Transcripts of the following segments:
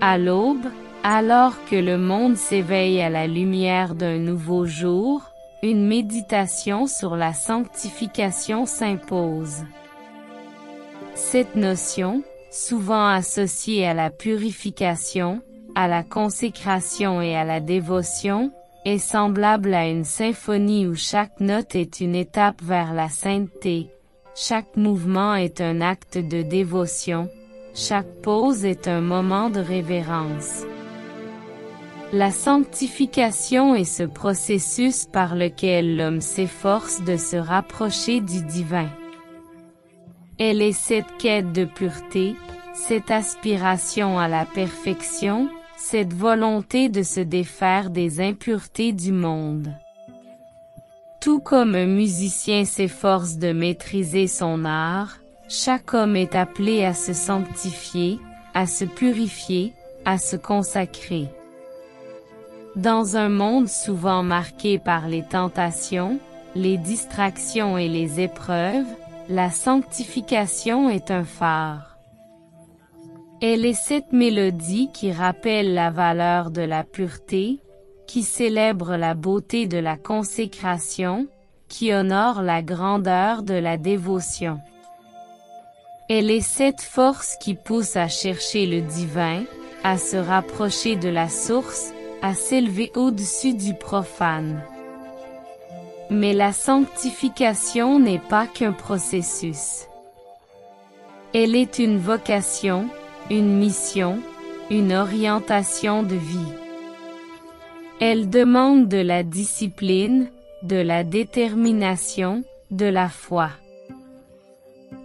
À l'aube, alors que le monde s'éveille à la lumière d'un nouveau jour, une méditation sur la sanctification s'impose. Cette notion, souvent associée à la purification, à la consécration et à la dévotion, est semblable à une symphonie où chaque note est une étape vers la sainteté, chaque mouvement est un acte de dévotion, chaque pause est un moment de révérence. La sanctification est ce processus par lequel l'homme s'efforce de se rapprocher du divin. Elle est cette quête de pureté, cette aspiration à la perfection, cette volonté de se défaire des impuretés du monde. Tout comme un musicien s'efforce de maîtriser son art, chaque homme est appelé à se sanctifier, à se purifier, à se consacrer. Dans un monde souvent marqué par les tentations, les distractions et les épreuves, la sanctification est un phare. Elle est cette mélodie qui rappelle la valeur de la pureté, qui célèbre la beauté de la consécration, qui honore la grandeur de la dévotion. Elle est cette force qui pousse à chercher le divin, à se rapprocher de la source, à s'élever au-dessus du profane. Mais la sanctification n'est pas qu'un processus. Elle est une vocation, une mission, une orientation de vie. Elle demande de la discipline, de la détermination, de la foi.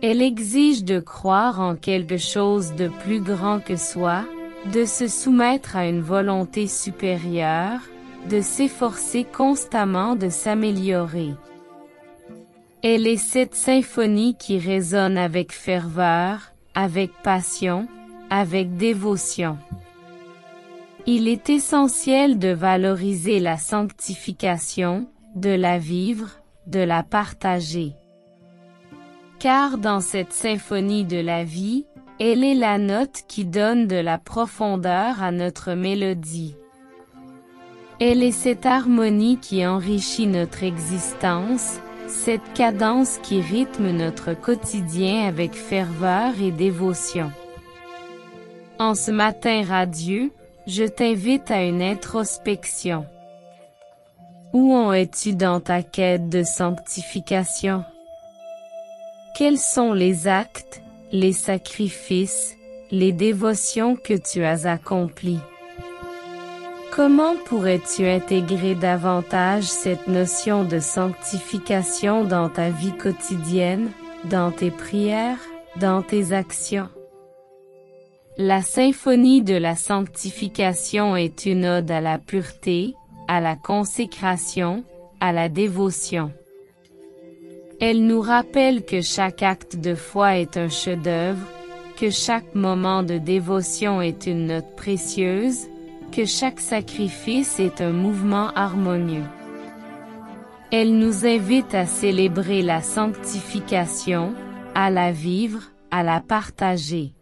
Elle exige de croire en quelque chose de plus grand que soi, de se soumettre à une volonté supérieure, de s'efforcer constamment de s'améliorer. Elle est cette symphonie qui résonne avec ferveur, avec passion, avec dévotion. Il est essentiel de valoriser la sanctification, de la vivre, de la partager. Car dans cette symphonie de la vie, elle est la note qui donne de la profondeur à notre mélodie. Elle est cette harmonie qui enrichit notre existence, cette cadence qui rythme notre quotidien avec ferveur et dévotion. En ce matin radieux, je t'invite à une introspection. Où en es-tu dans ta quête de sanctification? Quels sont les actes, les sacrifices, les dévotions que tu as accomplis? Comment pourrais-tu intégrer davantage cette notion de sanctification dans ta vie quotidienne, dans tes prières, dans tes actions? La symphonie de la sanctification est une ode à la pureté, à la consécration, à la dévotion. Elle nous rappelle que chaque acte de foi est un chef-d'œuvre, que chaque moment de dévotion est une note précieuse, que chaque sacrifice est un mouvement harmonieux. Elle nous invite à célébrer la sanctification, à la vivre, à la partager.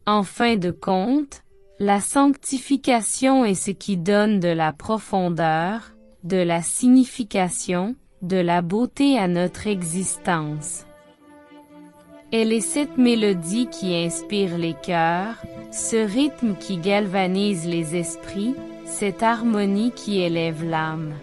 En fin de compte, la sanctification est ce qui donne de la profondeur, de la signification, de la beauté à notre existence. Elle est cette mélodie qui inspire les cœurs, ce rythme qui galvanise les esprits, cette harmonie qui élève l'âme.